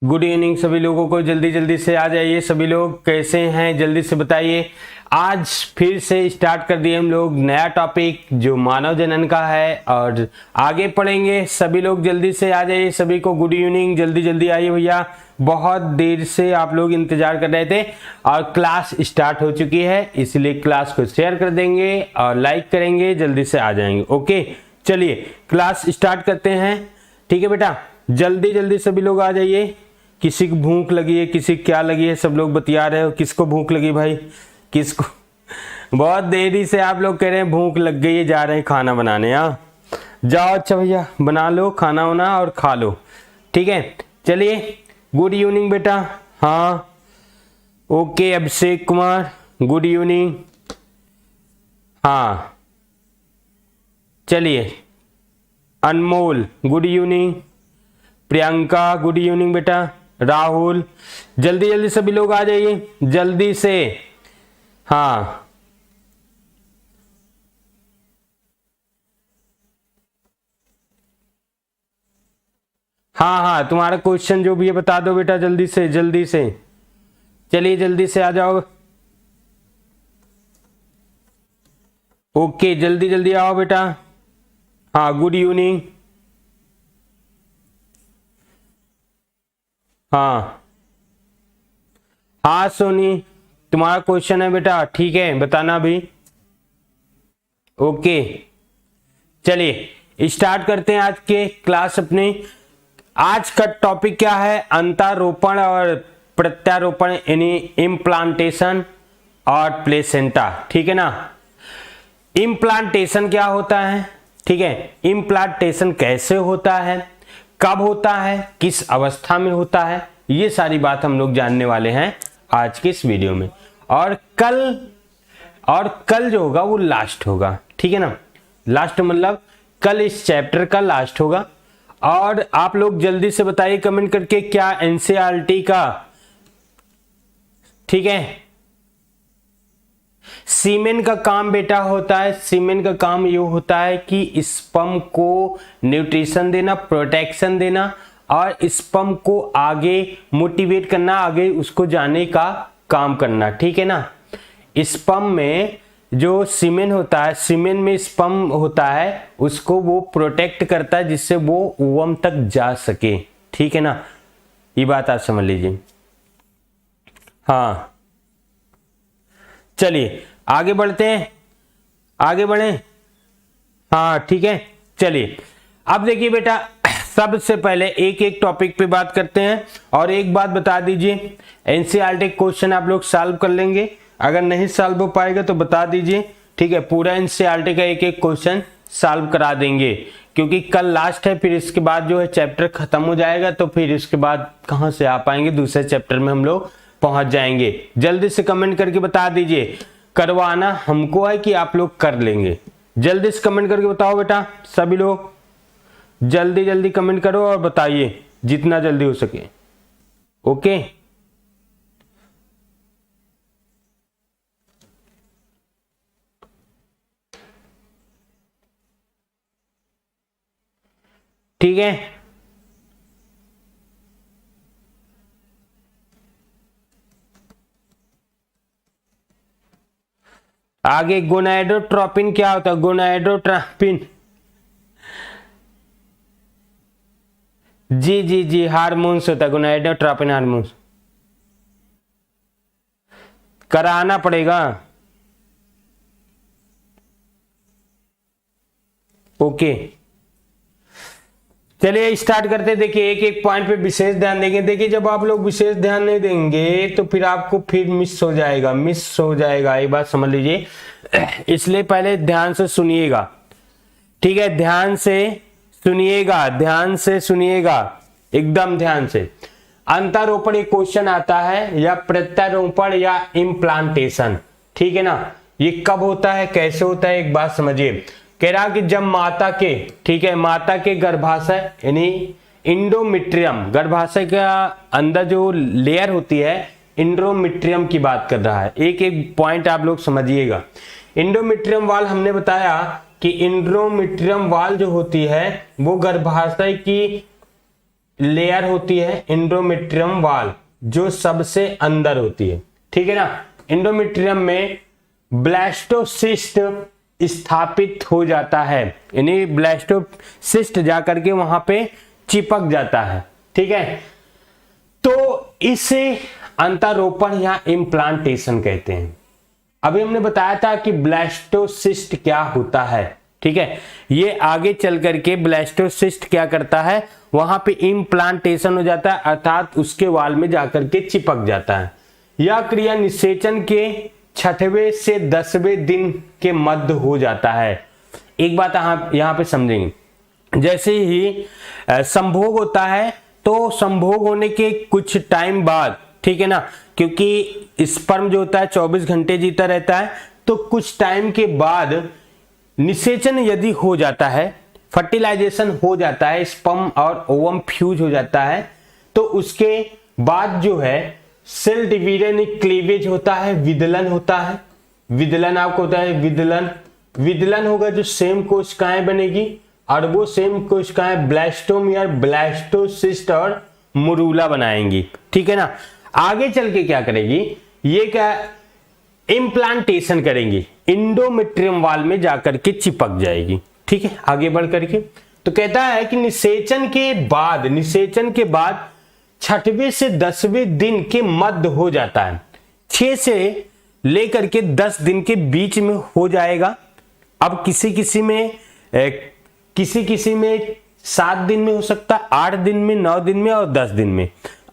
Good evening सभी लोगों को। जल्दी जल्दी से आ जाइए। सभी लोग कैसे हैं जल्दी से बताइए। आज फिर से स्टार्ट कर दिए हम लोग नया टॉपिक जो मानव जनन का है और आगे पढ़ेंगे। सभी लोग जल्दी से आ जाइए। सभी को गुड इवनिंग। जल्दी जल्दी आइए भैया, बहुत देर से आप लोग इंतजार कर रहे थे और क्लास स्टार्ट हो चुकी है, इसलिए क्लास को शेयर कर देंगे और लाइक करेंगे। जल्दी से आ जाएंगे। ओके चलिए क्लास स्टार्ट करते हैं। ठीक है बेटा, जल्दी जल्दी सभी लोग आ जाइए। किसी को भूख लगी है, किसी क्या लगी है, सब लोग बतिया रहे हो। किसको भूख लगी भाई, किसको? बहुत देरी से आप लोग कह रहे हैं भूख लग गई है, जा रहे हैं खाना बनाने। हाँ जाओ, अच्छा भैया बना लो खाना वाना और खा लो। ठीक है चलिए, गुड इवनिंग बेटा। हाँ okay, Abhishek Kumar good evening. हाँ चलिए, Anmol good evening. Priyanka good evening बेटा। राहुल जल्दी जल्दी सभी लोग आ जाइए जल्दी से। हाँ हाँ हाँ, तुम्हारा क्वेश्चन जो भी है बता दो बेटा जल्दी से जल्दी से। चलिए जल्दी से आ जाओ। ओके जल्दी जल्दी आओ बेटा। हाँ गुड इवनिंग। हाँ हाँ सोनी, तुम्हारा क्वेश्चन है बेटा, ठीक है बताना भी। ओके चलिए स्टार्ट करते हैं आज के क्लास अपने। आज का टॉपिक क्या है? अंतरोपण और प्रत्यारोपण यानी इम्प्लांटेशन और प्लेसेंटा। ठीक है ना। इम्प्लांटेशन क्या होता है, ठीक है, इम्प्लांटेशन कैसे होता है, कब होता है, किस अवस्था में होता है, ये सारी बात हम लोग जानने वाले हैं आज के इस वीडियो में। और कल जो होगा वो लास्ट होगा। ठीक है ना, लास्ट मतलब कल इस चैप्टर का लास्ट होगा। और आप लोग जल्दी से बताइए कमेंट करके क्या एनसीईआरटी का, ठीक है, सीमेन का काम बेटा होता है। सीमेन का काम ये होता है कि स्पर्म को न्यूट्रिशन देना, प्रोटेक्शन देना और स्पर्म को आगे मोटिवेट करना, आगे उसको जाने का काम करना। ठीक है ना। स्पर्म में जो सीमेन होता है, सीमेन में स्पर्म होता है, उसको वो प्रोटेक्ट करता है जिससे वो ओवम तक जा सके। ठीक है ना, ये बात आप समझ लीजिए। हाँ चलिए आगे बढ़ते हैं, आगे बढ़े। हाँ ठीक है चलिए, अब देखिए बेटा, सबसे पहले एक एक टॉपिक पे बात करते हैं। और एक बात बता दीजिए, एनसीईआरटी क्वेश्चन आप लोग सॉल्व कर लेंगे, अगर नहीं सॉल्व हो पाएगा तो बता दीजिए। ठीक है, पूरा एनसीईआरटी का एक एक क्वेश्चन सॉल्व करा देंगे, क्योंकि कल लास्ट है, फिर इसके बाद जो है चैप्टर खत्म हो जाएगा, तो फिर इसके बाद कहां से आ पाएंगे, दूसरे चैप्टर में हम लोग पहुंच जाएंगे। जल्दी से कमेंट करके बता दीजिए, करवाना हमको है कि आप लोग कर लेंगे। जल्दी से कमेंट करके बताओ बेटा, सभी लोग जल्दी जल्दी कमेंट करो और बताइए जितना जल्दी हो सके। ओके ठीक है। आगे गोनाडोट्रोपिन क्या होता है? गोनाडोट्रोपिन, जी जी जी, हार्मोन्स होता है। गोनाडोट्रोपिन हार्मोन्स कराना पड़ेगा। ओके चलिए स्टार्ट करते हैं। देखिए एक एक पॉइंट पे विशेष ध्यान देंगे। देखिए जब आप लोग विशेष ध्यान नहीं देंगे तो फिर आपको फिर मिस हो जाएगा, ये बात समझ लीजिए। इसलिए पहले ध्यान से सुनिएगा, ठीक है, ध्यान से सुनिएगा एकदम ध्यान से। अंतरोपण एक क्वेश्चन आता है, या प्रत्यारोपण या इम्प्लांटेशन। ठीक है ना, ये कब होता है, कैसे होता है, एक बात समझिए। कह रहा कि जब माता के, ठीक है, माता के गर्भाशय यानी इंडोमेट्रियम, गर्भाशय का अंदर जो लेयर होती है, इंडोमेट्रियम की बात कर रहा है। एक एक पॉइंट आप लोग समझिएगा। इंडोमेट्रियम वाल हमने बताया कि इंडोमेट्रियम वाल जो होती है वो गर्भाशय की लेयर होती है एंडोमेट्रियम वाल, जो सबसे अंदर होती है, ठीक है ना। एंडोमेट्रियम में ब्लास्टोसिस्ट स्थापित हो जाता है, यानी ब्लास्टोसिस्ट जाकर के वहां पे चिपक जाता है, ठीक है। तो इसे अंतरोपण या इम्प्लांटेशन कहते हैं। अभी हमने बताया था कि ब्लास्टोसिस्ट क्या होता है, ठीक है। ये आगे चल करके ब्लास्टोसिस्ट क्या करता है, वहां पे इम्प्लांटेशन हो जाता है, अर्थात उसके वाल में जाकर के चिपक जाता है। यह क्रिया निषेचन के 6वें से 10वें दिन के मध्य हो जाता है। एक बात यहाँ पे समझेंगे, जैसे ही संभोग होता है तो संभोग होने के कुछ टाइम बाद, ठीक है ना, क्योंकि स्पर्म जो होता है 24 घंटे जीता रहता है, तो कुछ टाइम के बाद निषेचन यदि हो जाता है, फर्टिलाइजेशन हो जाता है, स्पर्म और ओवम फ्यूज हो जाता है, तो उसके बाद जो है सेल डिवीजन क्लीवेज होता है, विदलन होता है। विदलन आपको होता है, विदलन होगा, जो सेम कोशिकाएं बनेगी और वो सेम कोशिकाएं ब्लास्टोम या ब्लास्टोसिस्ट और मुरूला बनाएंगी, ठीक है ना। आगे चल के क्या करेगी, ये क्या इम्प्लांटेशन करेंगी, इंडोमेट्रियम वाल में जाकर के चिपक जाएगी, ठीक है। आगे बढ़ करके तो कहता है कि निषेचन के बाद 6वें से 10वें दिन के मध्य हो जाता है। 6 से लेकर के 10 दिन के बीच में हो जाएगा। अब किसी किसी में 7 दिन में हो सकता है, 8 दिन में, 9 दिन में और 10 दिन में,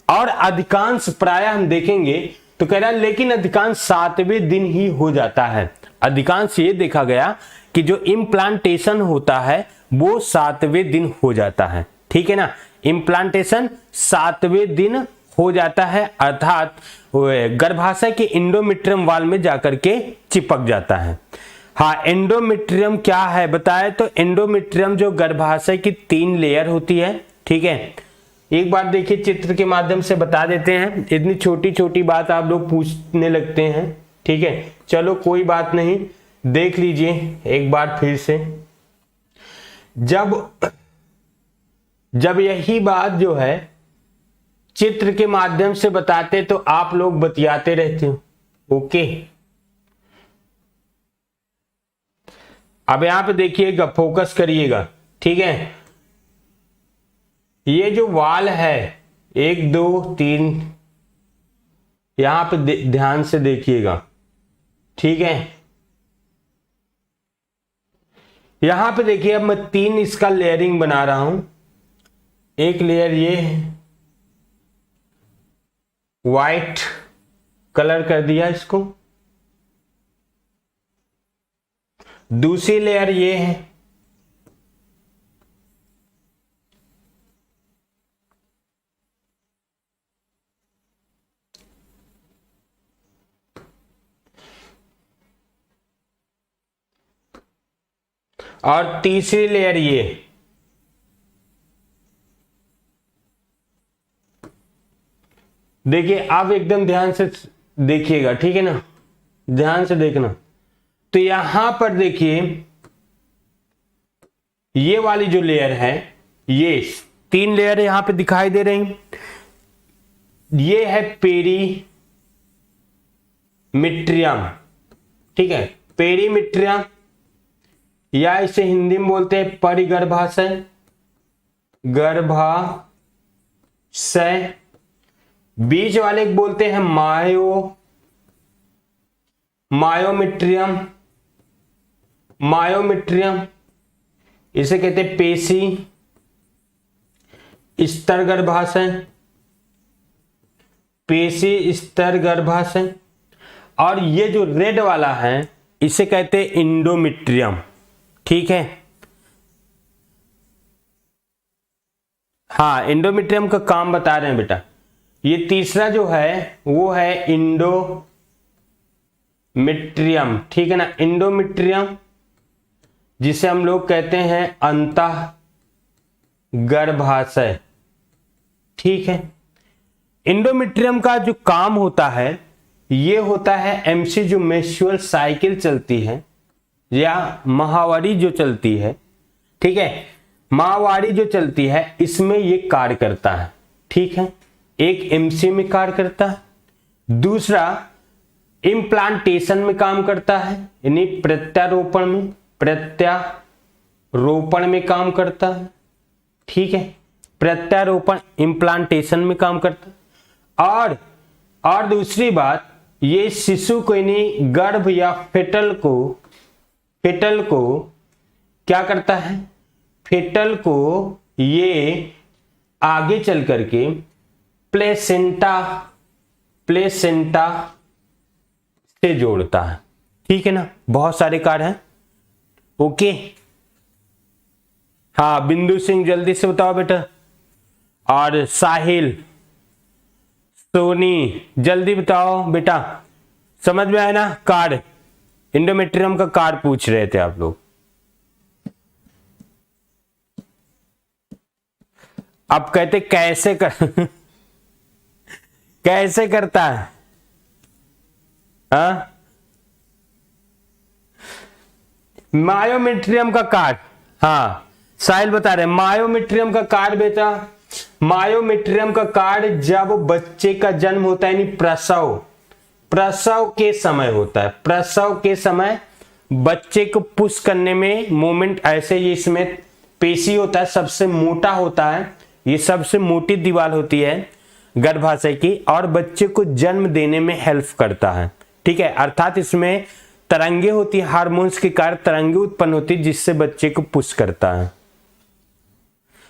और अधिकांश प्राय हम देखेंगे तो कह रहा है, लेकिन अधिकांश 7वें दिन ही हो जाता है। अधिकांश ये देखा गया कि जो इम्प्लांटेशन होता है वो 7वें दिन हो जाता है, ठीक है ना। इम्प्लांटेशन 7वें दिन हो जाता है, अर्थात गर्भाशय के एंडोमेट्रियम वाल में जाकर के चिपक जाता है। हाँ, एंडोमेट्रियम क्या है बताए तो एंडोमेट्रियम जो गर्भाशय की 3 लेयर होती है, ठीक है। एक बार देखिए चित्र के माध्यम से बता देते हैं, इतनी छोटी छोटी बात आप लोग पूछने लगते हैं, ठीक है। चलो कोई बात नहीं, देख लीजिए एक बार फिर से। जब यही बात जो है चित्र के माध्यम से बताते तो आप लोग बतियाते रहते हो, ओके। अब यहां पे देखिएगा, फोकस करिएगा, ठीक है। ये जो वाल है 1 2 3, यहां पे ध्यान से देखिएगा, ठीक है। यहां पे देखिए, अब मैं 3 इसका लेयरिंग बना रहा हूं। एक लेयर ये है, व्हाइट कलर कर दिया इसको। दूसरी लेयर ये है, और तीसरी लेयर ये। देखिए आप एकदम ध्यान से देखिएगा, ठीक है ना, ध्यान से देखना। तो यहां पर देखिए ये वाली जो लेयर है, ये 3 लेयर यहां पे दिखाई दे रही। ये है पेरीमिट्रियम, ठीक है, पेरीमिट्रियम, या इसे हिंदी में बोलते हैं परिगर्भाशय, गर्भाशय। बीच वाले को बोलते हैं मायोमेट्रियम, इसे कहते हैं पेशी स्तर गर्भाशय, और ये जो रेड वाला है इसे कहते हैं इंडोमेट्रियम, ठीक है। हाँ, इंडोमेट्रियम का काम बता रहे हैं बेटा। ये तीसरा जो है वो है इंडोमेट्रियम, ठीक है ना, इंडोमेट्रियम, जिसे हम लोग कहते हैं अंतः गर्भाशय, ठीक है। इंडोमेट्रियम का जो काम होता है ये होता है एमसी, जो मेंस्ट्रुअल साइकिल चलती है या माहवारी जो चलती है, ठीक है, माहवारी जो चलती है इसमें ये कार्य करता है, ठीक है। एक एमसी में कार्य करता है, दूसरा इम्प्लांटेशन में काम करता है, यानी प्रत्यारोपण में काम करता है, ठीक है। प्रत्यारोपण इम्प्लांटेशन में काम करता है। और दूसरी बात, ये शिशु को यानी गर्भ या फेटल को क्या करता है, फेटल को ये आगे चल करके प्लेसेंटा से जोड़ता है, ठीक है ना। बहुत सारे कार्य हैं, ओके। हाँ बिंदु सिंह जल्दी से बताओ बेटा, और साहिल, सोनी जल्दी बताओ बेटा, समझ में आया ना। कार्ड एंडोमेट्रियम का कार्ड पूछ रहे थे आप लोग। अब कहते कैसे कैसे करता है, हाँ मायोमेट्रियम का कार्ड। हाँ साहिल बता रहे मायोमेट्रियम का कार्ड बेटा, मायोमेट्रियम का कार्ड जब बच्चे का जन्म होता है, यानी प्रसव के समय होता है। प्रसव के समय बच्चे को पुश करने में मोमेंट ऐसे, ये इसमें पेशी होता है, सबसे मोटा होता है, ये सबसे मोटी दीवार होती है गर्भाशय की, और बच्चे को जन्म देने में हेल्प करता है, ठीक है। अर्थात इसमें तरंगे होती है, हार्मोन्स के कारण तरंगे उत्पन्न होती है जिससे बच्चे को पुश करता है।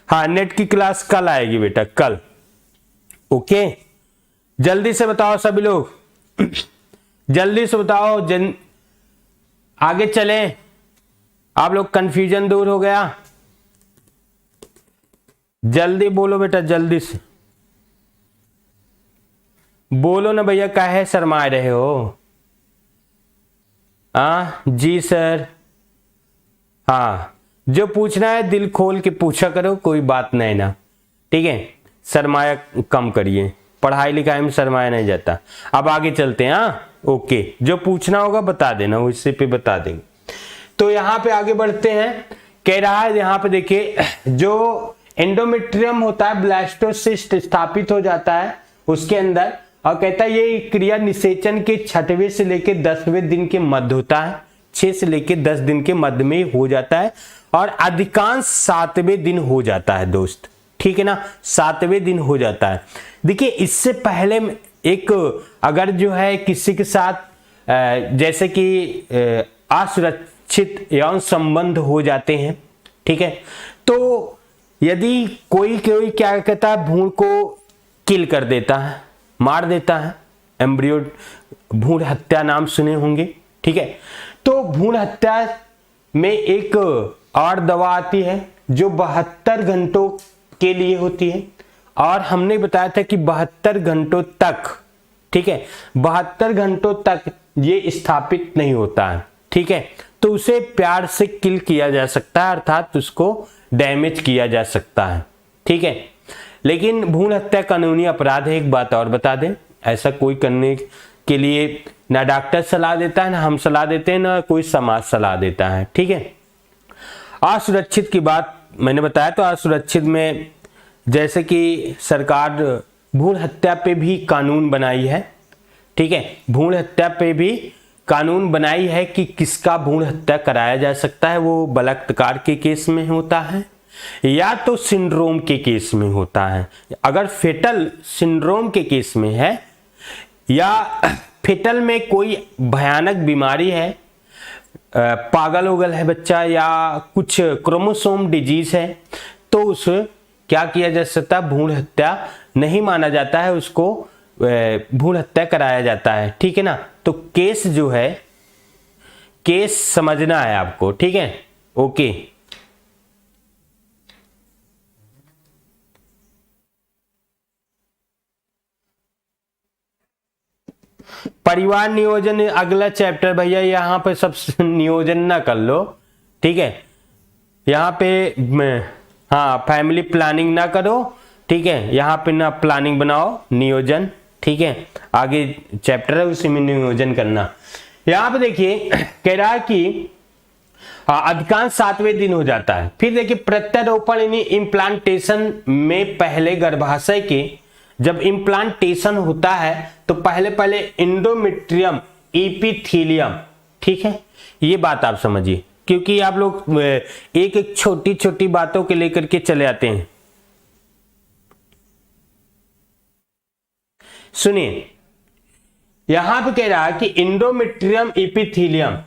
हाँ नेट की क्लास कल आएगी बेटा, कल, ओके। जल्दी से बताओ सभी लोग, जल्दी से बताओ, आगे चले, आप लोग कंफ्यूजन दूर हो गया, जल्दी बोलो बेटा, जल्दी से बोलो ना भैया, काहे शर्मा रहे हो। जी सर, हाँ जो पूछना है दिल खोल के पूछा करो, कोई बात नहीं ना, ठीक है। शर्माया कम करिए, पढ़ाई लिखाई में शर्माया नहीं जाता। अब आगे चलते हैं, हाँ ओके, जो पूछना होगा बता देना, उससे पे बता देंगे। तो यहाँ पे आगे बढ़ते हैं, कह रहा है यहाँ पे देखिए, जो एंडोमेट्रियम होता है ब्लास्टोसिस्ट स्थापित हो जाता है उसके अंदर, और कहता है ये क्रिया निषेचन के 6वें से लेकर 10वें दिन के मध्य होता है, 6 से लेकर 10 दिन के मध्य में हो जाता है, और अधिकांश 7वें दिन हो जाता है दोस्त, ठीक है ना, 7वें दिन हो जाता है। देखिए इससे पहले एक अगर जो है किसी के साथ जैसे कि असुरक्षित यौन संबंध हो जाते हैं, ठीक है, तो यदि कोई क्या कहता है, भ्रूण को किल कर देता है, मार देता है, एम्ब्रियो भ्रूण हत्या नाम सुने होंगे, ठीक है। तो भ्रूण हत्या में एक और दवा आती है जो 72 घंटों के लिए होती है, और हमने बताया था कि 72 घंटों तक, ठीक है, 72 घंटों तक ये स्थापित नहीं होता है, ठीक है। तो उसे प्यार से किल किया जा सकता है, अर्थात उसको डैमेज किया जा सकता है, ठीक है। लेकिन भ्रूण हत्या कानूनी अपराध है, एक बात और बता दें, ऐसा कोई करने के लिए ना डॉक्टर सलाह देता है, ना हम सलाह देते हैं, ना कोई समाज सलाह देता है, ठीक है। असुरक्षित की बात मैंने बताया, तो असुरक्षित में जैसे कि सरकार भ्रूण हत्या पे भी कानून बनाई है, ठीक है, भ्रूण हत्या पे भी कानून बनाई है कि किसका भ्रूण हत्या कराया जा सकता है। वो बलात्कार के केस में होता है या तो सिंड्रोम के केस में होता है। अगर फेटल सिंड्रोम के केस में है या फेटल में कोई भयानक बीमारी है, पागल उगल है बच्चा, या कुछ क्रोमोसोम डिजीज है, तो उस क्या किया जा सकता है, भ्रूण हत्या नहीं माना जाता है, उसको भ्रूण हत्या कराया जाता है, ठीक है ना। तो केस जो है, केस समझना है आपको, ठीक है, ओके। परिवार नियोजन अगला चैप्टर भैया, यहाँ पे सब नियोजन ना कर लो, ठीक है, यहाँ पे हाँ फैमिली प्लानिंग ना करो, ठीक है, यहाँ पे ना प्लानिंग बनाओ, नियोजन, ठीक है। आगे चैप्टर है उसी में नियोजन करना। यहाँ पे देखिए कह रहा है कि अधिकांश 7वें दिन हो जाता है। फिर देखिए प्रत्यारोपण यानी इम्प्लांटेशन में पहले गर्भाशय के जब इम्प्लांटेशन होता है तो पहले पहले एंडोमेट्रियम एपिथेलियम, ठीक है, ये बात आप समझिए, क्योंकि आप लोग एक एक छोटी छोटी बातों के लेकर के चले आते हैं। सुनिए यहां पे कह रहा है कि एंडोमेट्रियम एपिथेलियम,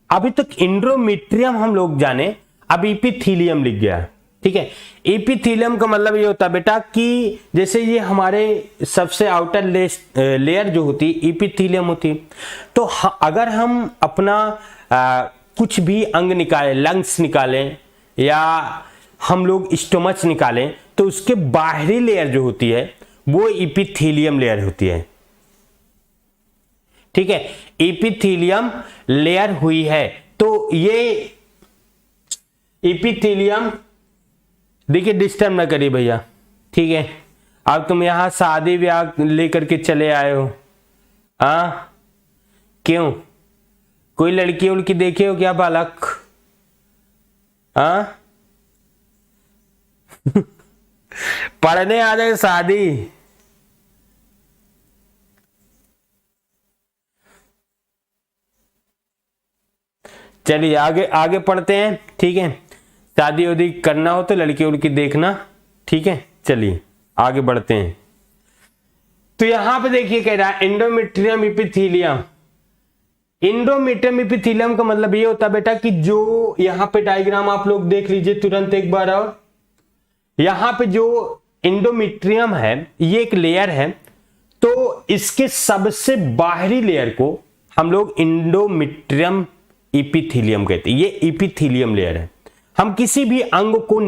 अभी तक एंडोमेट्रियम हम लोग जाने, अब एपिथेलियम लिख गया, ठीक है। एपिथेलियम का मतलब ये होता है बेटा कि जैसे ये हमारे सबसे आउटर लेयर जो होती है एपिथेलियम होती है, तो अगर हम अपना कुछ भी अंग निकालें, लंग्स निकालें या हम लोग स्टोमच निकालें, तो उसके बाहरी लेयर जो होती है वो एपिथेलियम लेयर होती है, ठीक है। एपिथेलियम लेयर हुई है, तो ये एपिथेलियम, देखिए डिस्टर्ब ना करिए भैया, ठीक है। अब तुम यहां शादी ब्याह लेकर के चले आए हो, क्यों? कोई लड़की उड़की देखे हो क्या बालक? पढ़ने आ जाए शादी। चलिए आगे आगे पढ़ते हैं, ठीक है। शादी उदी करना हो तो लड़की उड़की देखना, ठीक है। चलिए आगे बढ़ते हैं। तो यहां पे देखिए कह रहा है एंडोमेट्रियम एपिथेलियम। एंडोमेट्रियम एपिथेलियम का मतलब ये होता है बेटा कि जो यहां पे डायग्राम आप लोग देख लीजिए तुरंत एक बार, और यहां पे जो एंडोमेट्रियम है ये एक लेयर है, तो इसके सबसे बाहरी लेयर को हम लोग एंडोमेट्रियम एपिथेलियम कहते हैं। ये एपिथेलियम लेयर है। हम किसी भी अंग को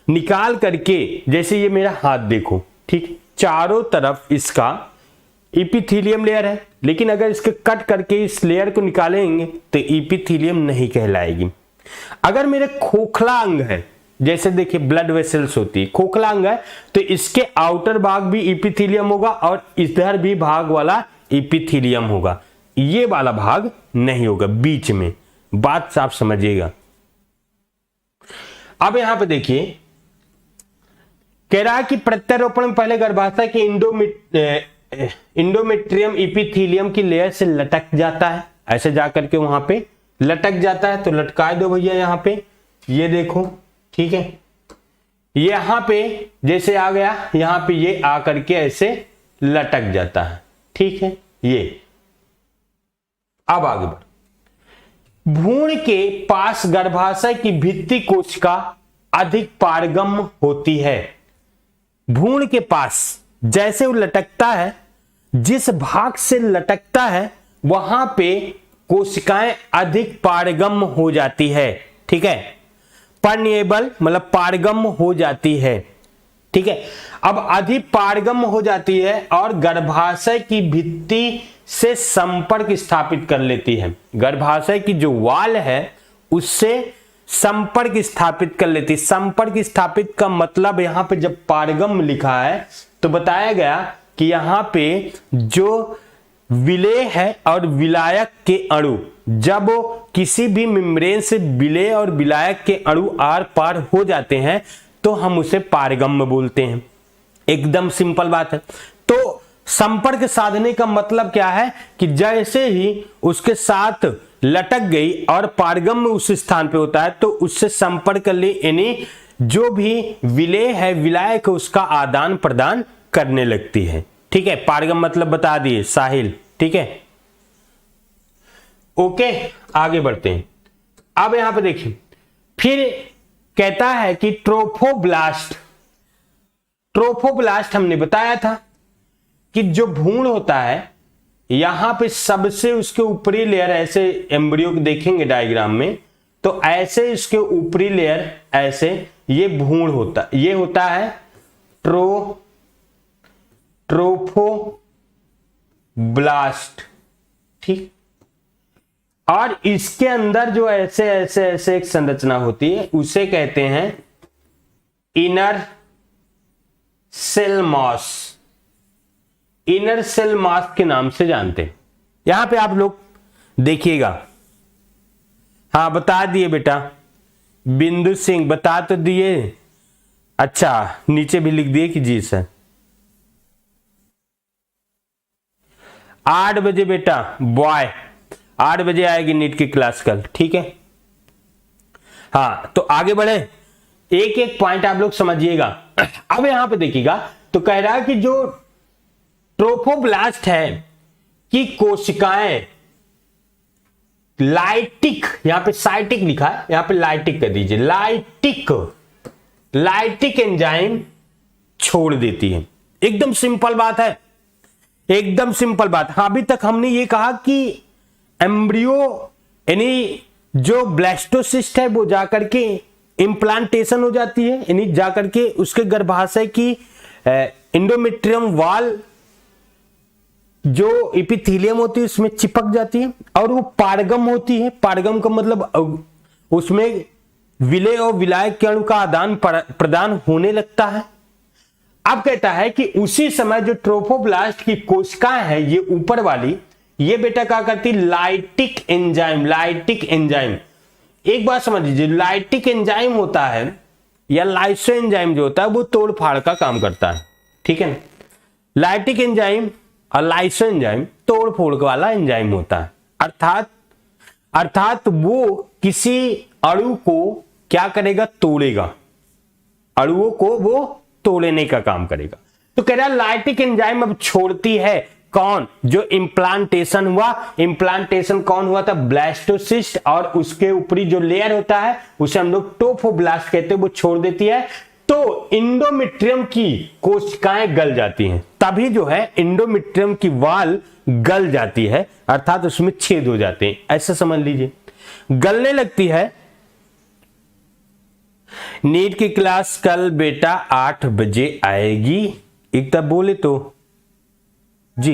निकाल करके, जैसे ये मेरा हाथ देखो, ठीक, चारों तरफ इसका एपिथेलियम लेयर है, लेकिन अगर इसके कट करके इस लेयर को निकालेंगे तो एपिथेलियम नहीं कहलाएगी। अगर मेरे खोखला अंग है, जैसे देखिए ब्लड वेसल्स होती है, खोखला अंग है, तो इसके आउटर भाग भी एपिथेलियम होगा और इधर भी भाग वाला एपिथेलियम होगा, ये वाला भाग नहीं होगा बीच में। बात आप समझिएगा। अब यहां पे देखिए कह रहा है कि प्रत्यारोपण में पहले गर्भाशय के एंडोमेट्रियम एपिथेलियम की लेयर से लटक जाता है, ऐसे जाकर के वहां पे लटक जाता है। तो लटका दो भैया यहां पे, ये देखो, ठीक है। यहां पे जैसे आ गया, यहां पे ये आकर के ऐसे लटक जाता है, ठीक है। ये अब आगे बढ़, भ्रूण के पास गर्भाशय की भित्ति कोशिका अधिक पारगम्य होती है। भ्रूण के पास जैसे वो लटकता है, जिस भाग से लटकता है वहां पे कोशिकाएं अधिक पारगम्य हो जाती है, ठीक है। परनिएबल मतलब पारगम्य हो जाती है, ठीक है। अब अधिक पारगम्य हो जाती है और गर्भाशय की भित्ति से संपर्क स्थापित कर लेती है। गर्भाशय की जो वाल है उससे संपर्क स्थापित कर लेती है। संपर्क स्थापित का मतलब यहां पे जब पारगम्य लिखा है तो बताया गया कि यहां पे जो विलेय है और विलायक के अणु, जब किसी भी मेम्ब्रेन से विलेय और विलायक के अणु आर पार हो जाते हैं तो हम उसे पारगम्य बोलते हैं। एकदम सिंपल बात है। तो संपर्क साधने का मतलब क्या है कि जैसे ही उसके साथ लटक गई और पारगम्य उस स्थान पे होता है तो उससे संपर्क कर ली, यानी जो भी विलेय है विलायक उसका आदान प्रदान करने लगती है, ठीक है। पारगम्य मतलब बता दिए साहिल, ठीक है। ओके आगे बढ़ते हैं। अब यहां पे देखिए फिर कहता है कि ट्रोफोब्लास्ट हमने बताया था कि जो भ्रूण होता है यहां पे सबसे उसके ऊपरी लेयर, ऐसे एम्ब्रियो को देखेंगे डायग्राम में तो ऐसे इसके ऊपरी लेयर ऐसे ये भ्रूण होता, ये होता है ट्रोफोब्लास्ट, ठीक। और इसके अंदर जो ऐसे ऐसे ऐसे एक संरचना होती है उसे कहते हैं inner cell mass. Inner cell mass के नाम से जानते हैं। यहां पे आप लोग देखिएगा, हाँ बता दिए बेटा, बिंदु सिंह बता तो दिए। अच्छा नीचे भी लिख दिए कि जी सर। 8 बजे बेटा बॉय, 8 बजे आएगी नीट की क्लास कल, ठीक है। हाँ तो आगे बढ़े, एक एक पॉइंट आप लोग समझिएगा। अब यहां पे देखिएगा तो कह रहा है कि जो ट्रोफोब्लास्ट है कि कोशिकाएं लाइटिक, यहां पे साइटिक लिखा है, यहां पे लाइटिक कर दीजिए, लाइटिक एंजाइम छोड़ देती है। एकदम सिंपल बात है, एकदम सिंपल बात। हाँ अभी तक हमने ये कहा कि एम्ब्रियो यानी जो ब्लास्टोसिस्ट है वो जाकर के इंप्लांटेशन हो जाती है, यानी जाकर के उसके गर्भाशय की एंडोमेट्रियम वाल जो एपिथेलियम होती है उसमें चिपक जाती है और वो पारगम होती है। पारगम का मतलब उसमें विलेय और विलायक के अणु का आदान प्रदान होने लगता है। अब कहता है कि उसी समय जो ट्रोफोब्लास्ट की कोशिकाएं हैं ये ऊपर वाली, ये बेटा क्या करती, लाइटिक एंजाइम। एक बात समझ लीजिए, लाइटिक एंजाइम होता है या लाइसो एंजाइम जो होता है वो तोड़ फाड़ का काम करता है, ठीक है ना। लाइटिक एंजाइम और लाइसो एंजाइम तोड़ फोड़ वाला एंजाइम होता है, अर्थात वो किसी अणु को क्या करेगा, तोड़ेगा, अणुओं को वो तोड़ने का काम करेगा। तो कह रहा है लाइटिक एंजाइम अब छोड़ती है कौन, जो इंप्लांटेशन हुआ। इंप्लांटेशन कौन हुआ था, ब्लास्टोसिस्ट, और उसके ऊपरी जो लेयर होता है उसे हम लोग ट्रोफोब्लास्ट कहते हैं, वो छोड़ देती है। तो इंडोमेट्रियम की कोशिकाएं गल जाती हैं, तभी जो है इंडोमेट्रियम की वाल गल जाती है, अर्थात उसमें छेद हो जाते हैं, ऐसा समझ लीजिए, गलने लगती है। नीट की क्लास कल बेटा 8 बजे आएगी, एक तब बोले तो जी।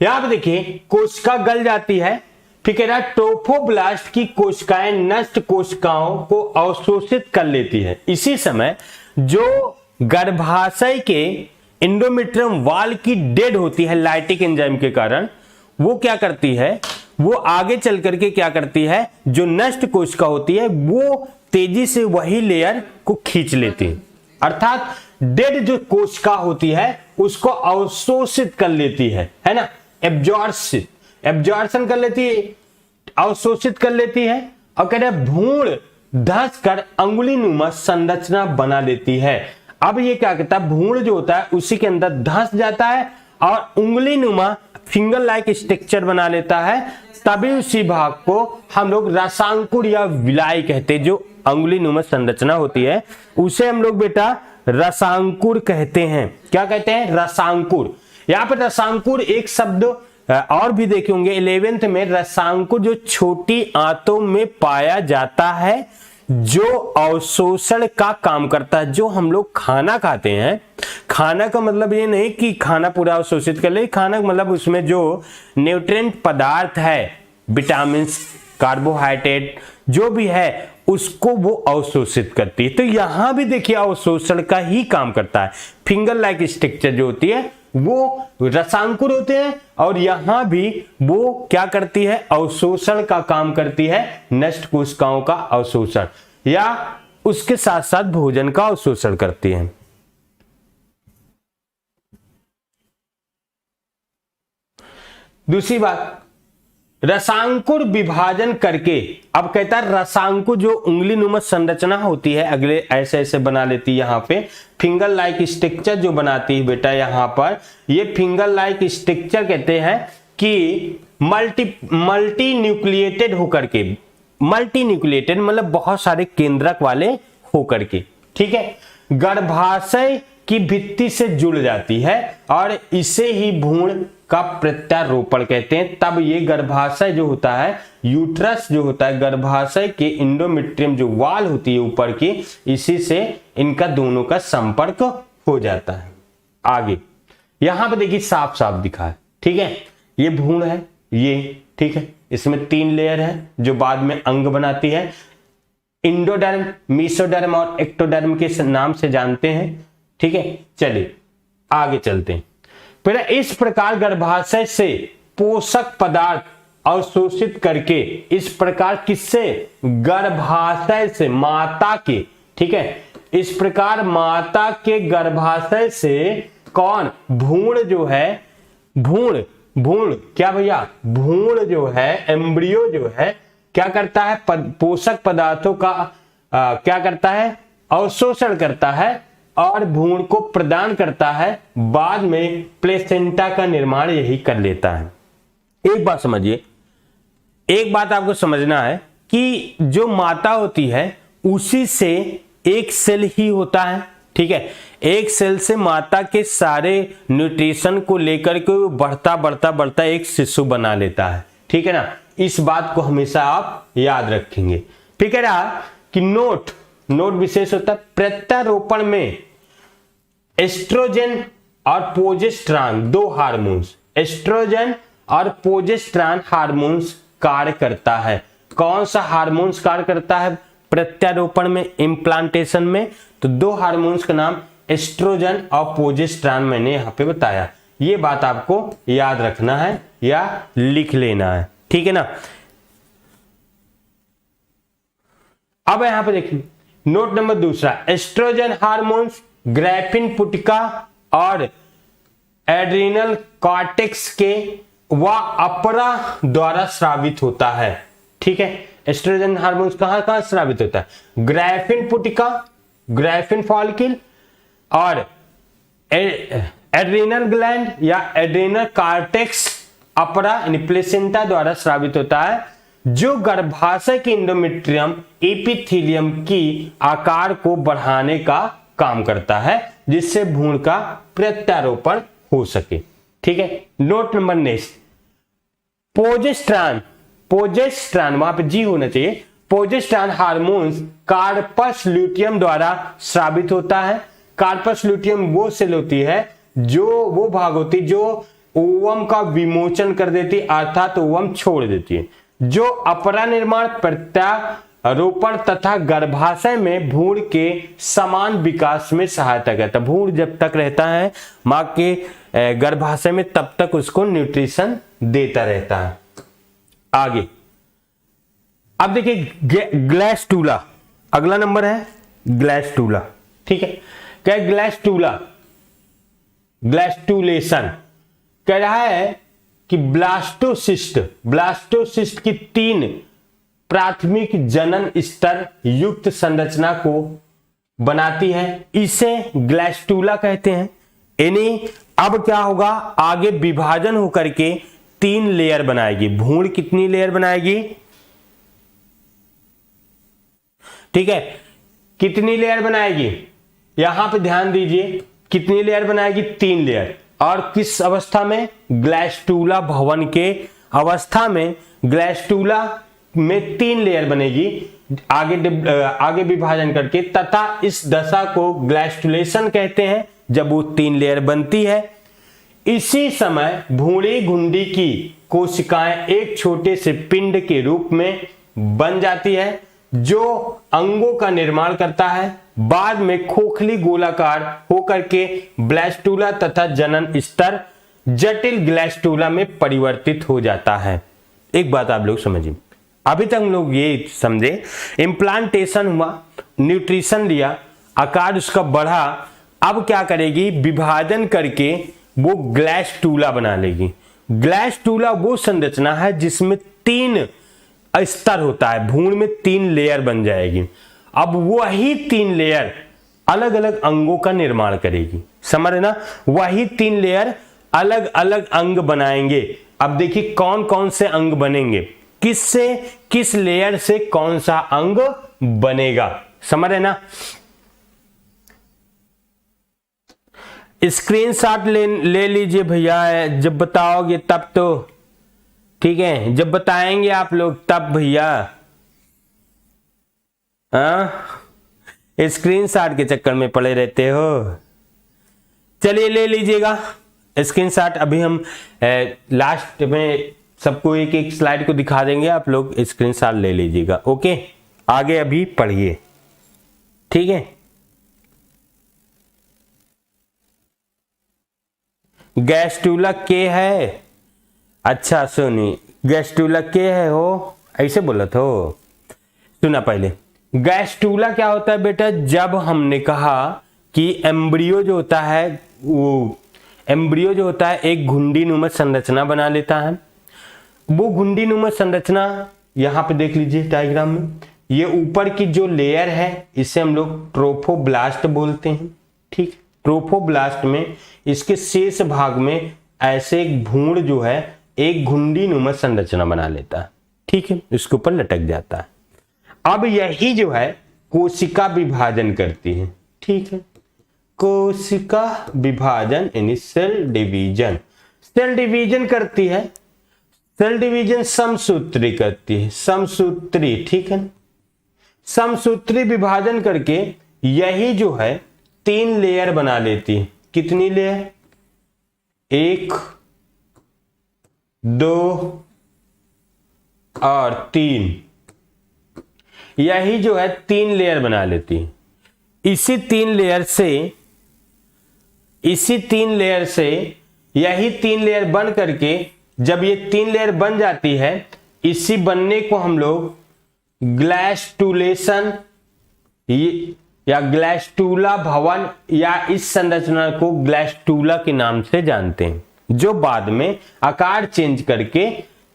यहां पे देखिए कोशिका गल जाती है, फिर कह रहा है ट्रोफोब्लास्ट की कोशिकाएं नष्ट कोशिकाओं को अवशोषित कर लेती है। इसी समय जो गर्भाशय के एंडोमेट्रियम वाल की डेड होती है लाइटिक एंजाइम के कारण, वो क्या करती है, वो आगे चल करके क्या करती है, जो नष्ट कोशिका होती है वो तेजी से वही लेयर को खींच लेती है, अर्थात डेड जो कोशिका होती है उसको अवशोषित कर लेती है ना, एब्जॉर्शन कर लेती है, अवशोषित कर लेती है। और कह रहे भ्रूण धंस कर अंगुली नुमा संरचना बना लेती है। अब ये क्या कहता है, भ्रूण जो होता है उसी के अंदर धंस जाता है और उंगली नुमा फिंगर लाइक स्ट्रक्चर बना लेता है, तभी उसी भाग को हम लोग रसांकुर या विलाय कहते हैं। जो अंगुली नुमा संरचना होती है उसे हम लोग बेटा रसांकुर कहते हैं। क्या कहते हैं, रसांकुर। यहां पर रसांकुर एक शब्द और भी देखे होंगे 11th में, रसांकुर जो छोटी आंतों में पाया जाता है, जो अवशोषण का काम करता है। जो हम लोग खाना खाते हैं, खाना का मतलब ये नहीं कि खाना पूरा अवशोषित कर ले, खाना का मतलब उसमें जो न्यूट्रिएंट पदार्थ है, विटामिन, कार्बोहाइड्रेट जो भी है उसको वो अवशोषित करती है। तो यहां भी देखिए अवशोषण का ही काम करता है। फिंगर लाइक स्ट्रक्चर जो होती है वो रसांकुर होते हैं, और यहां भी वो क्या करती है, अवशोषण का काम करती है, नष्ट कोशिकाओं का अवशोषण, या उसके साथ साथ भोजन का अवशोषण करती है। दूसरी बात, रसांकुर विभाजन करके, अब कहता है रसांकुर जो उंगली नुमा संरचना होती है अगले ऐसे ऐसे बना लेती है। यहाँ पे फिंगर लाइक स्ट्रक्चर जो बनाती है बेटा, यहाँ पर ये फिंगर लाइक स्ट्रक्चर कहते हैं कि मल्टी न्यूक्लिएटेड होकर के, मल्टी न्यूक्लिएटेड मतलब बहुत सारे केंद्रक वाले होकर के, ठीक है, गर्भाशय की भित्ति से जुड़ जाती है और इसे ही भ्रूण का प्रत्यारोपण कहते हैं। तब ये गर्भाशय जो होता है, यूट्रस जो होता है, गर्भाशय के एंडोमेट्रियम जो वाल होती है ऊपर की, इसी से इनका दोनों का संपर्क हो जाता है। आगे यहां पे देखिए साफ साफ दिखा है, ठीक है, ये भ्रूण है ये, ठीक है, इसमें 3 लेयर है जो बाद में अंग बनाती है। इंडोडर्म, मेसोडर्म और एक्टोडर्म के नाम से जानते हैं, ठीक है। चलिए आगे चलते हैं। फिर इस प्रकार गर्भाशय से पोषक पदार्थ अवशोषित करके इस प्रकार किससे, गर्भाशय से, माता के, ठीक है, इस प्रकार माता के गर्भाशय से कौन, भ्रूण जो है, भ्रूण भ्रूण क्या भैया, भ्रूण जो है, एम्ब्रियो जो है, क्या करता है, पोषक पदार्थों का क्या करता है, अवशोषण करता है और भ्रूण को प्रदान करता है। बाद में प्लेसेंटा का निर्माण यही कर लेता है। एक बात समझिए, एक बात आपको समझना है कि जो माता होती है उसी से एक सेल ही होता है, ठीक है, एक सेल से माता के सारे न्यूट्रिशन को लेकर के वो बढ़ता बढ़ता बढ़ता एक शिशु बना लेता है, ठीक है ना। इस बात को हमेशा आप याद रखेंगे। ठीक है ना कि नोट विशेष होता है, प्रत्यारोपण में एस्ट्रोजन और प्रोजेस्टेरॉन, दो हार्मोन्स, एस्ट्रोजन और प्रोजेस्टेरॉन हार्मोन्स कार्य करता है। कौन सा हार्मोन्स कार्य करता है प्रत्यारोपण में, इम्प्लांटेशन में? तो दो हार्मोन्स का नाम एस्ट्रोजन और प्रोजेस्टेरॉन मैंने यहां पे बताया। ये बात आपको याद रखना है या लिख लेना है, ठीक है ना। अब यहां पे देखिए नोट नंबर दूसरा, एस्ट्रोजन हार्मोन्स ग्रैफिन पुटिका और एड्रिनल कॉर्टेक्स के व अपरा द्वारा स्रावित होता है, ठीक है। एस्ट्रोजन हार्मोन्स कहां कहां स्रावित होता है, ग्रैफिन पुटिका, ग्रैफिन फॉलिकल और एड्रिनल ग्लैंड या एड्रिनल कॉर्टेक्स अपरा यानी प्लेसेंटा द्वारा स्रावित होता है, जो गर्भाशय के एंडोमेट्रियम एपिथेलियम की आकार को बढ़ाने का काम करता है, जिससे भ्रूण का प्रत्यारोपण हो सके, ठीक है। नोट नंबर नेक्स्ट, प्रोजेस्टेरॉन वहां पे जी होना चाहिए, प्रोजेस्टेरॉन हार्मोन्स कार्पस ल्यूटियम द्वारा स्रावित होता है। कार्पस ल्यूटियम वो सेल होती है, जो वो भाग होती जो ओवम का विमोचन कर देती, अर्थात ओवम छोड़ देती है, जो अपरा निर्माण, प्रत्यारोपण तथा गर्भाशय में भ्रूण के समान विकास में सहायता करता है। भ्रूण जब तक रहता है मां के गर्भाशय में तब तक उसको न्यूट्रिशन देता रहता है। आगे अब देखिए ग्लैस्टूला, अगला नंबर है ग्लैस्टूला, ठीक है। क्या ग्लैस्टूलेशन कह रहा है कि ब्लास्टोसिस्ट की 3 प्राथमिक जनन स्तर युक्त संरचना को बनाती है, इसे ग्लैस्टूला कहते हैं। यानी अब क्या होगा, आगे विभाजन होकर के 3 लेयर बनाएगी। भ्रूण कितनी लेयर बनाएगी, ठीक है, कितनी लेयर बनाएगी, यहां पे ध्यान दीजिए, कितनी लेयर बनाएगी, 3 लेयर। और किस अवस्था में, ग्लैस्टूला भवन के अवस्था में ग्लैस्टूला में 3 लेयर बनेगी आगे विभाजन करके, तथा इस दशा को ग्लैस्टुलेशन कहते हैं जब वो 3 लेयर बनती है। इसी समय भ्रूणी घुंडी की कोशिकाएं एक छोटे से पिंड के रूप में बन जाती है, जो अंगों का निर्माण करता है। बाद में खोखली गोलाकार होकर के ब्लास्टूला तथा जनन स्तर जटिल ग्लैस्टूला में परिवर्तित हो जाता है। एक बात आप लोग समझिए, अभी तक हम लोग ये समझे इम्प्लांटेशन हुआ, न्यूट्रिशन लिया, आकार उसका बढ़ा, अब क्या करेगी, विभाजन करके वो ग्लैस्टूला बना लेगी। ग्लैस्टूला वो संरचना है जिसमें 3 स्तर होता है, भ्रूण में 3 लेयर बन जाएगी। अब वही 3 लेयर अलग अलग अंगों का निर्माण करेगी, समझ रहे ना, वही 3 लेयर अलग अलग अंग बनाएंगे। अब देखिए कौन कौन से अंग बनेंगे, किससे किस लेयर से कौन सा अंग बनेगा, समझ रहे ना। स्क्रीनशॉट ले लीजिए भैया, जब बताओगे तब तो ठीक है, जब बताएंगे आप लोग तब भैया, स्क्रीनशॉट के चक्कर में पड़े रहते हो। चलिए ले लीजिएगा स्क्रीनशॉट। अभी हम लास्ट में सबको एक एक स्लाइड को दिखा देंगे, आप लोग स्क्रीनशॉट ले लीजिएगा। ओके, आगे अभी पढ़िए, ठीक है। गैस्टूला के है, अच्छा सुनिए, गैस्ट्रूला के है हो, ऐसे बोला था। सुना पहले, गैस्ट्रूला क्या होता है बेटा, जब हमने कहा कि एम्ब्रियो जो होता है, वो एम्ब्रियो जो होता है एक घुंडी नुमा संरचना बना लेता है। वो घुंडी नुमा संरचना यहाँ पे देख लीजिए डायग्राम में, ये ऊपर की जो लेयर है इसे हम लोग ट्रोफोब्लास्ट बोलते हैं। ठीक, ट्रोफोब्लास्ट में इसके शेष भाग में ऐसे एक भ्रूण जो है एक घुंडी नुमा संरचना बना लेता है। ठीक है, इसके ऊपर लटक जाता है। अब यही जो है कोशिका विभाजन करती है। ठीक है, कोशिका विभाजन यानी सेल डिवीजन, सेल डिवीजन करती है। सेल डिवीजन समसूत्री करती है, समसूत्री। ठीक है, समसूत्री विभाजन करके यही जो है 3 लेयर बना लेती है। कितनी लेयर? 1, 2 और 3। यही जो है 3 लेयर बना लेती है। इसी 3 लेयर से यही 3 लेयर बन करके जब ये 3 लेयर बन जाती है, इसी बनने को हम लोग ग्लैस्टुलेशन या ग्लैस्टूला भवन या इस संरचना को ग्लैस्टूला के नाम से जानते हैं, जो बाद में आकार चेंज करके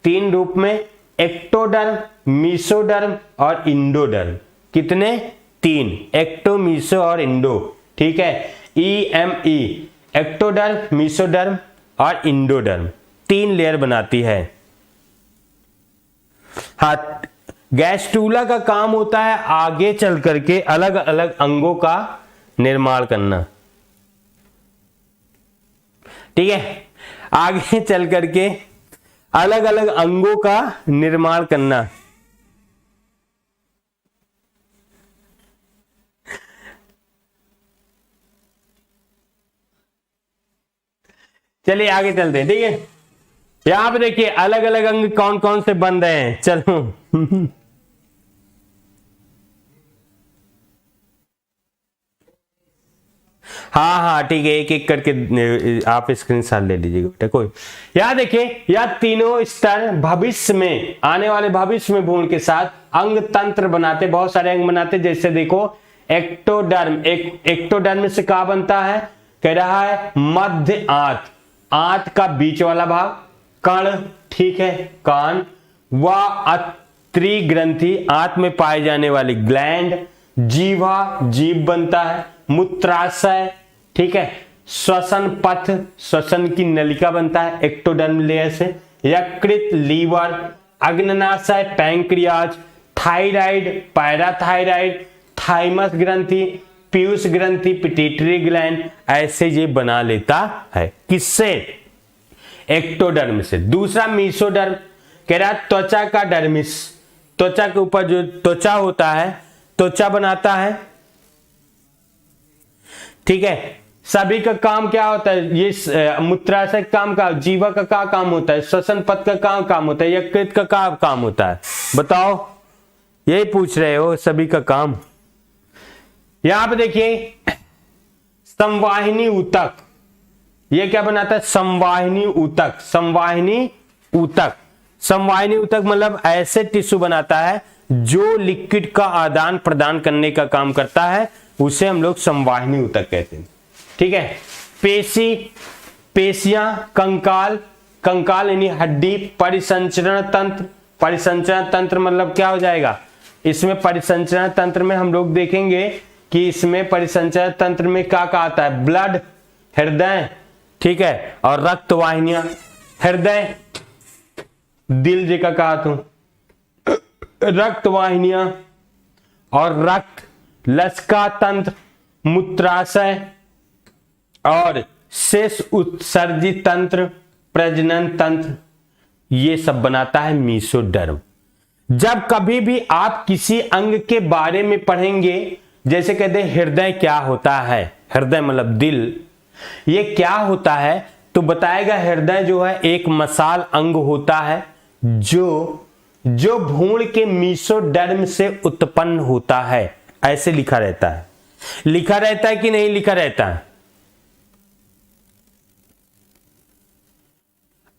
3 रूप में एक्टोडर्म, मीसोडर्म और इंडोडर्म। कितने? 3, एक्टो, मीसो और इंडो। ठीक है, EME, एक्टोडर्म, मीसोडर्म और इंडोडर्म 3 लेयर बनाती है। हाँ, गैस्ट्रूला का काम होता है आगे चल करके अलग अलग अंगों का निर्माण करना। ठीक है, आगे चल करके अलग अलग अंगों का निर्माण करना। चलिए आगे चलते हैं। ठीक है, यहां पे देखिए अलग अलग अंग कौन कौन से बन रहे हैं। चलो हाँ हाँ ठीक है, एक एक करके आप स्क्रीनशॉट ले लीजिएगा बेटा। कोई यहां देखिए, यह तीनों स्तर भविष्य में, आने वाले भविष्य में भ्रूण के साथ अंग तंत्र बनाते, बहुत सारे अंग बनाते। जैसे देखो एक्टोडर्म, एक्टोडर्म से क्या बनता है? कह रहा है मध्य आंत, आंत का बीच वाला भाग, कण, ठीक है, कान, व अत्रि ग्रंथि, आंत में पाए जाने वाली ग्लैंड, जीवा, जीभ बनता है, मूत्राशय, ठीक है, श्वसन पथ, श्वसन की नलिका बनता है एक्टोडर्म लेयर से, यकृत, लीवर, अग्नाशय, पैंक्रियाज, थायराइड, पैराथायराइड, थाइमस ग्रंथि, पीयूष ग्रंथि, पिट्यूटरी ग्लैंड, ऐसे ये बना लेता है। किससे? एक्टोडर्म से। दूसरा मीसोडर्म, कह रहा है त्वचा का डर्मिस, त्वचा के ऊपर जो त्वचा होता है, त्वचा बनाता है। ठीक है, सभी का काम क्या होता है? ये मूत्राशय काम का, जीवा का क्या काम होता है? श्वसन पथ का क्या काम होता है? यकृत का क्या काम होता है? बताओ, यही पूछ रहे हो सभी का काम। यहां पे देखिए संवाहिनी ऊतक, ये क्या बनाता है? संवाहिनी ऊतक, संवाहिनी ऊतक, संवाहिनी ऊतक मतलब ऐसे टिश्यू बनाता है जो लिक्विड का आदान प्रदान करने का काम करता है, उसे हम लोग संवाहिनी ऊतक कहते हैं। ठीक है, पेशी, पेशियां, कंकाल, कंकाल यानी हड्डी, परिसंचरण तंत्र, परिसंचरण तंत्र मतलब क्या हो जाएगा? इसमें परिसंचरण तंत्र में हम लोग देखेंगे कि इसमें परिसंचरण तंत्र में क्या क्या आता है? ब्लड, हृदय, ठीक है, और रक्त वाहिनियां। हृदय दिल जी का कहा तू, रक्त वाहिनियां और रक्त, लसिका तंत्र, मूत्राशय और शेष उत्सर्जी तंत्र, प्रजनन तंत्र, ये सब बनाता है मीसोडर्म। जब कभी भी आप किसी अंग के बारे में पढ़ेंगे, जैसे कहते हैं हृदय क्या होता है, हृदय मतलब दिल, ये क्या होता है, तो बताएगा हृदय जो है एक मसाल अंग होता है जो भ्रूण के मीसोडर्म से उत्पन्न होता है। ऐसे लिखा रहता है, लिखा रहता है कि नहीं लिखा रहता है?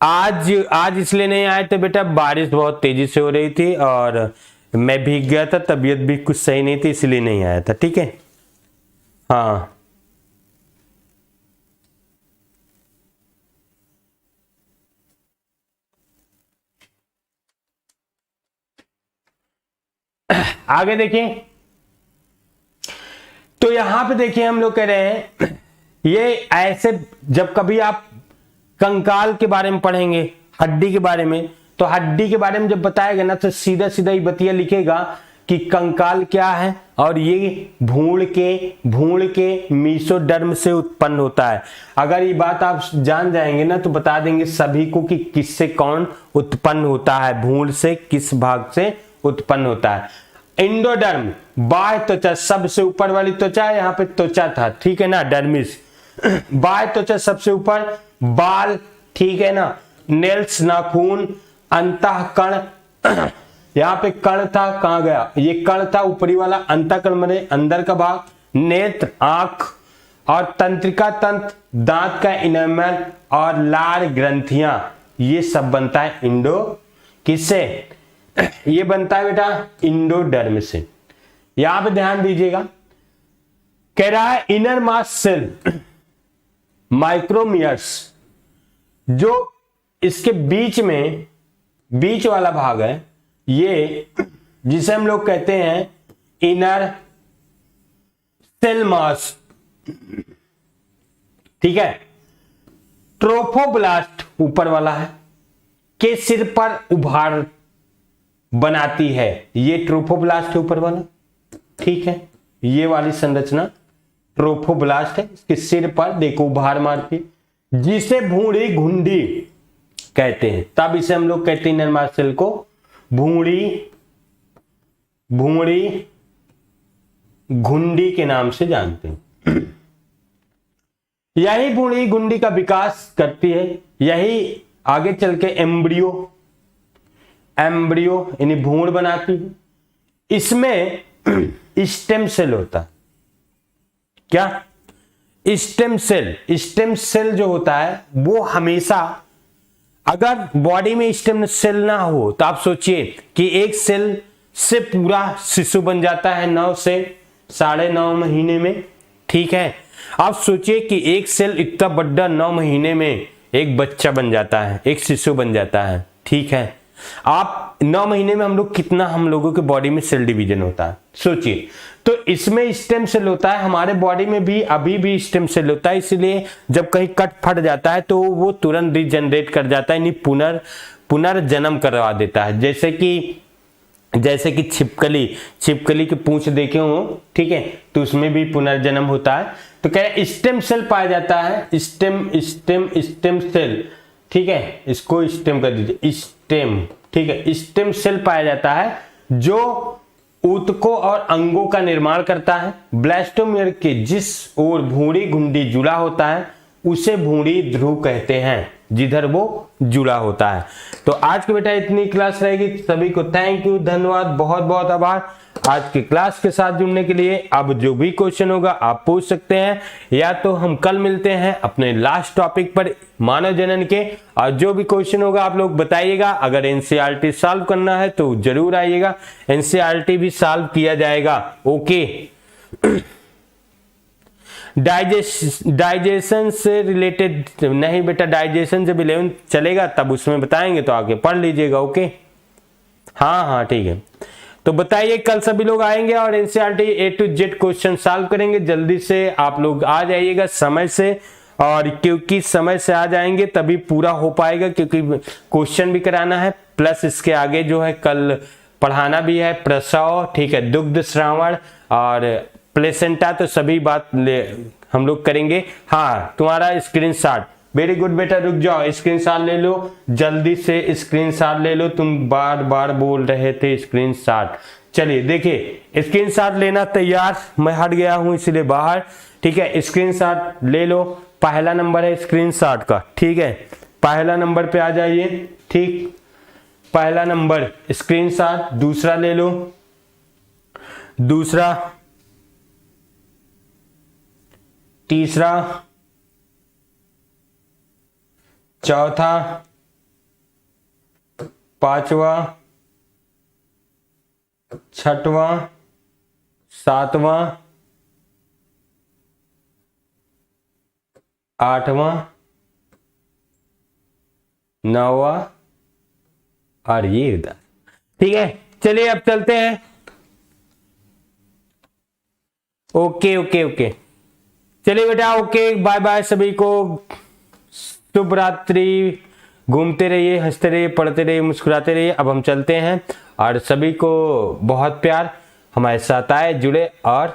आज आज इसलिए नहीं आए थे बेटा, बारिश बहुत तेजी से हो रही थी और मैं भीग गया था, तबीयत भी कुछ सही नहीं थी, इसलिए नहीं आया था। ठीक है, हाँ। आगे देखिए, तो यहां पे देखिए हम लोग कह रहे हैं ये ऐसे, जब कभी आप कंकाल के बारे में पढ़ेंगे, हड्डी के बारे में, तो हड्डी के बारे में जब बताएगा ना तो सीधा सीधा ही बतिया लिखेगा कि कंकाल क्या है, और ये भूण के मीसोडर्म से उत्पन्न होता है। अगर ये बात आप जान जाएंगे ना तो बता देंगे सभी को कि किससे कौन उत्पन्न होता है, भूण से किस भाग से उत्पन्न होता है। इंडोडर्म बाह्य त्वचा, सबसे ऊपर वाली त्वचा, यहाँ पे त्वचा था, ठीक है ना, डर्मिस। बाह्य त्वचा सबसे ऊपर, बाल, ठीक है ना, नेल्स नाखून, अंतःकण, यहाँ पे कण था, कहां गया, ये कण था ऊपरी वाला, अंतःकण माने अंदर का भाग, नेत्र आंख, और तंत्रिका तंत्र, दांत का इनेमल, और लार ग्रंथियां, ये सब बनता है इंडो, किससे, ये बनता है बेटा इंडोडर्म से। यहां पे ध्यान दीजिएगा, कह रहा है इनर मास सेल माइक्रोमियर्स, जो इसके बीच वाला भाग है, ये जिसे हम लोग कहते हैं इनर सेल मास, ठीक है। ट्रोफोब्लास्ट ऊपर वाला है, के सिर पर उभार बनाती है, ये ट्रोफोब्लास्ट है ऊपर वाला, ठीक है, ये वाली संरचना ट्रोफोब्लास्ट है, इसके सिर पर देखो उभार मारती, जिसे भूरी घुंडी कहते हैं। तब इसे हम लोग कहते हैं इनर मास सेल को भूरी घुंडी के नाम से जानते हैं। यही भूरी घुंडी का विकास करती है, यही आगे चल के एम्ब्रियो यानी भ्रूण बनाती है। इसमें स्टेम सेल होता है, क्या, स्टेम सेल जो होता है वो हमेशा, अगर बॉडी में स्टेम सेल ना हो तो आप सोचिए कि एक सेल से पूरा शिशु बन जाता है 9 से 9.5 महीने में, ठीक है। आप सोचिए कि एक सेल इतना बड़ा 9 महीने में एक बच्चा बन जाता है, एक शिशु बन जाता है, ठीक है। आप 9 महीने में हम लोगों के बॉडी में सेल डिवीजन होता है, सोचिए। तो इसमें स्टेम सेल होता है, हमारे बॉडी में भी अभी भी स्टेम सेल होता है, इसलिए जब कहीं कट फट जाता है तो वो तुरंत रीजनरेट कर जाता है, यानी पुनर्जन्म करवा देता है। जैसे कि छिपकली की पूंछ देखे हो, ठीक है, तो उसमें भी पुनर्जन्म होता है। तो कह रहे स्टेम सेल पाया जाता है, स्टेम सेल, ठीक है, इसको स्टेम कर दीजिए, स्टेम, ठीक है, स्टेम सेल पाया जाता है जो ऊतकों और अंगों का निर्माण करता है। ब्लास्टोमियर के जिस ओर भूरी घुंडी जुड़ा होता है उसे भूरी ध्रुव कहते हैं, जिधर वो जुड़ा होता है। तो आज के बेटा इतनी क्लास रहेगी, सभी को थैंक यू, धन्यवाद, बहुत बहुत आभार आज की क्लास के साथ जुड़ने के लिए। अब जो भी क्वेश्चन होगा आप पूछ सकते हैं, या तो हम कल मिलते हैं अपने लास्ट टॉपिक पर मानव जनन के, और जो भी क्वेश्चन होगा आप लोग बताइएगा। अगर एनसीईआरटी सॉल्व करना है तो जरूर आइएगा, एनसीईआरटी भी सॉल्व किया जाएगा, ओके। डाइजेशन से रिलेटेड नहीं बेटा, डाइजेशन जब 11 चलेगा तब उसमें बताएंगे, तो आगे पढ़ लीजिएगा, ओके। हाँ ठीक है, तो बताइए कल सभी लोग आएंगे और NCERT A to Z question solve करेंगे। जल्दी से आप लोग आ जाइएगा समय से, और क्योंकि समय से आ जाएंगे तभी पूरा हो पाएगा, क्योंकि क्वेश्चन भी कराना है, प्लस इसके आगे जो है कल पढ़ाना भी है, प्रसव, ठीक है, दुग्ध श्रावण और प्लेसेंटा, तो सभी बात हम लोग करेंगे। हाँ, तुम्हारा स्क्रीनशॉट, वेरी गुड बेटा, रुक जाओ, स्क्रीनशॉट ले लो, जल्दी से स्क्रीनशॉट ले लो, तुम बार बार बोल रहे थे स्क्रीनशॉट। चलिए देखिए, स्क्रीनशॉट लेना तैयार, मैं हट गया हूं इसलिए बाहर, ठीक है, स्क्रीनशॉट ले लो। पहला नंबर है स्क्रीनशॉट का, ठीक है, पहला नंबर पे आ जाइए, ठीक, पहला नंबर स्क्रीनशॉट। दूसरा ले लो, दूसरा, तीसरा, चौथा, पांचवा, छठवां, सातवां, आठवां, नौवां और ये उधर। ठीक है, चलिए अब चलते हैं। ओके ओके ओके, चलिए बेटा, ओके, बाय बाय सभी को, शुभ रात्रि। घूमते रहिए, हंसते रहिए, पढ़ते रहिए, मुस्कुराते रहिए। अब हम चलते हैं और सभी को बहुत प्यार, हमारे साथ आए, जुड़े और